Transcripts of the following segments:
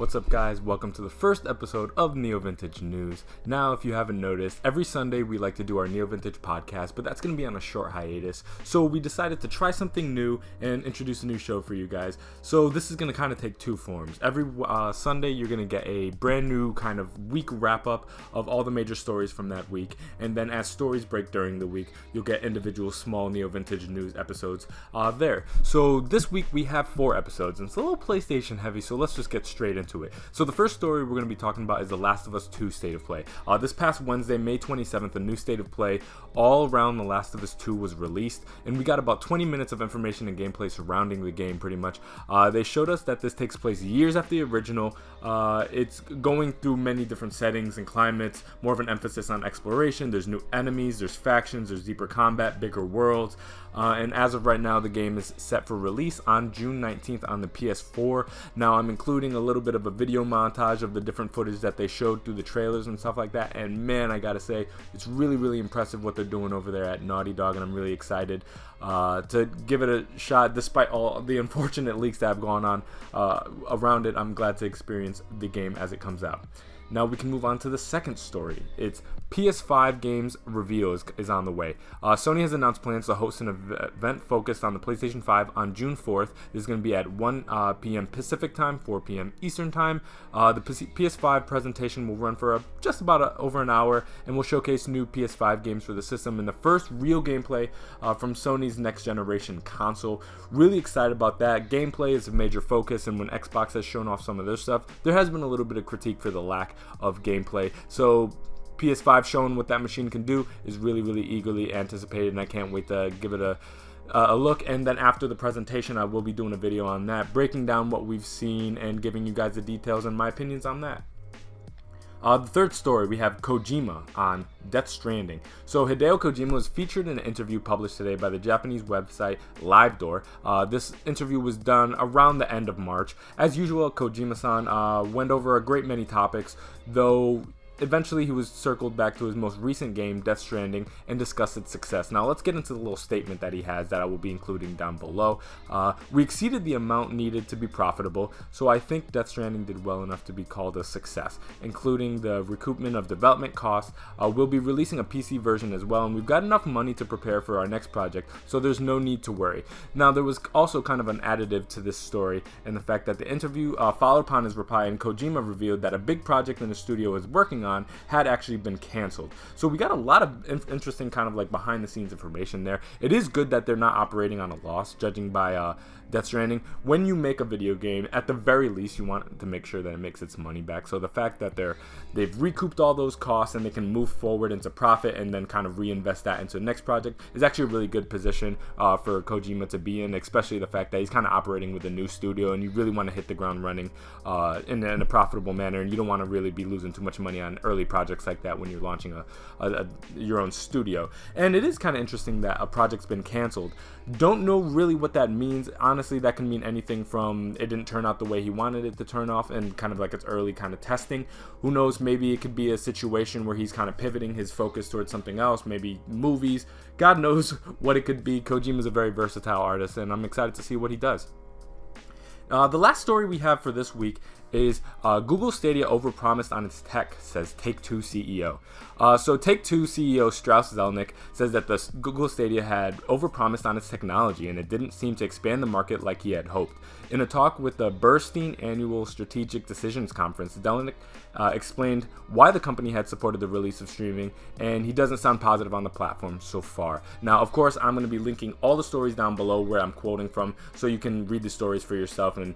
What's up, guys? Welcome to the first episode of NeoVintage News. Now, if you haven't noticed, every Sunday we like to do our NeoVintage podcast, but that's going to be on a short hiatus. So we decided to try something new and introduce a new show for you guys. So this is going to kind of take two forms. Every Sunday, you're going to get a brand new kind of week wrap-up of all the major stories from that week. And then as stories break during the week, you'll get individual small NeoVintage News episodes there. So this week we have 4 episodes, and it's a little PlayStation heavy, so let's just get straight into it. So the first story we're going to be talking about is The Last of Us 2 State of Play. This past Wednesday, May 27th, a new State of Play all around The Last of Us 2 was released, and we got about 20 minutes of information and gameplay surrounding the game pretty much. They showed us that this takes place years after the original. It's going through many different settings and climates, more of an emphasis on exploration. There's new enemies, there's factions, there's deeper combat, bigger worlds. And as of right now, the game is set for release on June 19th on the PS4. Now, I'm including a little bit of a video montage of the different footage that they showed through the trailers and stuff like that. And man, I gotta say, it's really impressive what they're doing over there at Naughty Dog, and I'm really excited to give it a shot. Despite all the unfortunate leaks that have gone on around it, I'm glad to experience the game as it comes out. Now we can move on to the second story. It's PS5 games reveal is on the way. Sony has announced plans to host an event focused on the PlayStation 5 on June 4th. This is going to be at 1 p.m. Pacific time, 4 p.m. Eastern time. The PS5 presentation will run for just about over an hour and will showcase new PS5 games for the system and the first real gameplay from Sony's next generation console. Really excited about that. Gameplay is a major focus, and when Xbox has shown off some of their stuff, there has been a little bit of critique for the lack of gameplay. So PS5 showing what that machine can do is really eagerly anticipated, and I can't wait to give it a look. And then after the presentation, I will be doing a video on that, breaking down what we've seen and giving you guys the details and my opinions on that. The third story, we have Kojima on Death Stranding. So Hideo Kojima was featured in an interview published today by the Japanese website LiveDoor. This interview was done around the end of March. As usual, Kojima-san went over a great many topics, though eventually he was circled back to his most recent game, Death Stranding, and discussed its success. Now let's get into the little statement that he has that I will be including down below. We exceeded the amount needed to be profitable, so I think Death Stranding did well enough to be called a success, including the recoupment of development costs. We'll be releasing a PC version as well, and we've got enough money to prepare for our next project, so there's no need to worry. Now, there was also kind of an additive to this story, and the fact that the interview followed upon his reply, and Kojima revealed that a big project in the studio is working on had actually been canceled. So we got a lot of interesting kind of like behind the scenes information there. It is good that they're not operating on a loss, judging by Death Stranding. When you make a video game, at the very least, you want to make sure that it makes its money back. So the fact that they've recouped all those costs and they can move forward into profit and then kind of reinvest that into the next project is actually a really good position for Kojima to be in, especially the fact that he's kind of operating with a new studio, and you really want to hit the ground running in a profitable manner, and you don't want to really be losing too much money on early projects like that when you're launching your own studio. And it is kind of interesting that a project's been canceled. Don't know really what that means. Honestly, that can mean anything from it didn't turn out the way he wanted it to turn off, and kind of like it's early kind of testing. Who knows, maybe it could be a situation where he's kind of pivoting his focus towards something else, maybe movies. God knows what it could be. Kojima's a very versatile artist, and I'm excited to see what he does. The last story we have for this week is Google Stadia overpromised on its tech, says Take-Two CEO. So Take-Two CEO Strauss Zelnick says that the Google Stadia had overpromised on its technology, and it didn't seem to expand the market like he had hoped. In a talk with the Bernstein Annual Strategic Decisions Conference, Zelnick explained why the company had supported the release of streaming, and he doesn't sound positive on the platform so far. Now, of course, I'm going to be linking all the stories down below where I'm quoting from, so you can read the stories for yourself and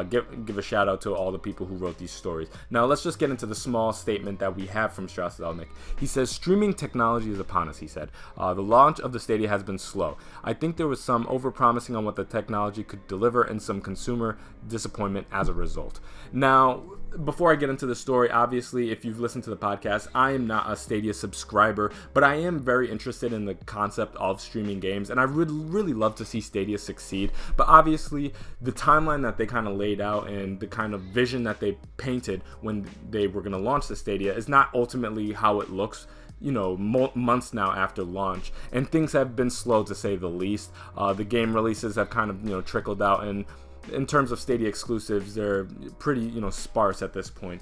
give a shout out to all the people who wrote these stories. Now, let's just get into the small statement that we have from Strauss Zelnick. He says, streaming technology is upon us, he said. The launch of the Stadia has been slow. I think there was some overpromising on what the technology could deliver and some consumer disappointment as a result. Now, before I get into the story, obviously, if you've listened to the podcast, I am not a Stadia subscriber, but I am very interested in the concept of streaming games, and I would really love to see Stadia succeed. But obviously, the timeline that they kind of laid out and the kind of vision that they painted when they were going to launch the Stadia is not ultimately how it looks, you know, months now after launch, and things have been slow to say the least. The game releases have kind of, you know, trickled out, and in terms of Stadia exclusives, they're pretty, sparse at this point.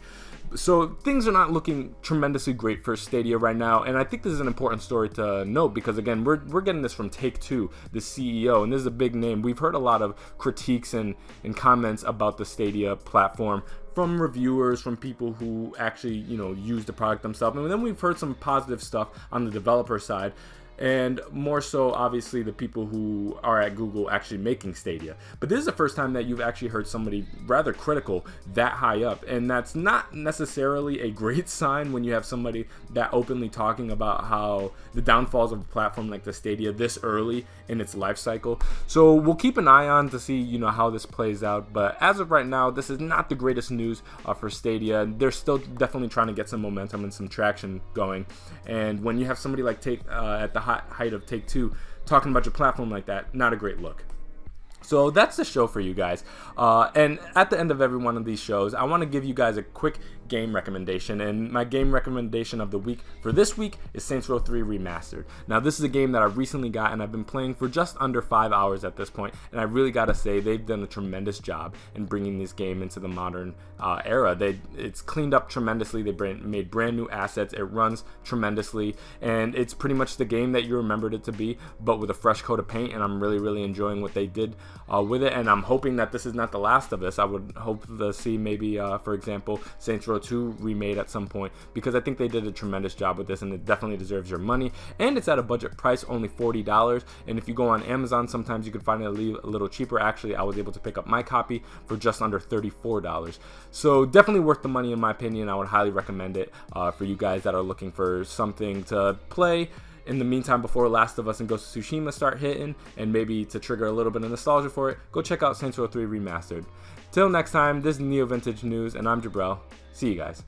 So things are not looking tremendously great for Stadia right now, and I think this is an important story to note because, again, we're getting this from Take-Two, the CEO, and this is a big name. We've heard a lot of critiques and comments about the Stadia platform from reviewers, from people who actually, use the product themselves, and then we've heard some positive stuff on the developer side. And more so, obviously, the people who are at Google actually making Stadia. But this is the first time that you've actually heard somebody rather critical that high up. And that's not necessarily a great sign when you have somebody that openly talking about how the downfalls of a platform like the Stadia this early in its life cycle. So we'll keep an eye on to see, how this plays out. But as of right now, this is not the greatest news for Stadia. They're still definitely trying to get some momentum and some traction going. And when you have somebody like at the height of Take-Two talking about your platform like that, not a great look. So that's the show for you guys. And at the end of every one of these shows, I want to give you guys a quick game recommendation. And my game recommendation of the week for this week is Saints Row 3 Remastered. Now, this is a game that I recently got, and I've been playing for just under 5 hours at this point. And I really got to say, they've done a tremendous job in bringing this game into the modern era. It's cleaned up tremendously. They made brand new assets. It runs tremendously. And it's pretty much the game that you remembered it to be, but with a fresh coat of paint. And I'm really, really enjoying what they did with it. And I'm hoping that this is not the last of this. I would hope to see maybe, for example, Saints Row 2 remade at some point, because I think they did a tremendous job with this, and it definitely deserves your money. And it's at a budget price, only $40. And if you go on Amazon, sometimes you can find it a little cheaper. Actually, I was able to pick up my copy for just under $34. So definitely worth the money in my opinion. I would highly recommend it for you guys that are looking for something to play in the meantime before Last of Us and Ghost of Tsushima start hitting, and maybe to trigger a little bit of nostalgia for it. Go check out Saints Row 3 Remastered. Till next time, this is NeoVintage News, and I'm Jabrel. See you guys.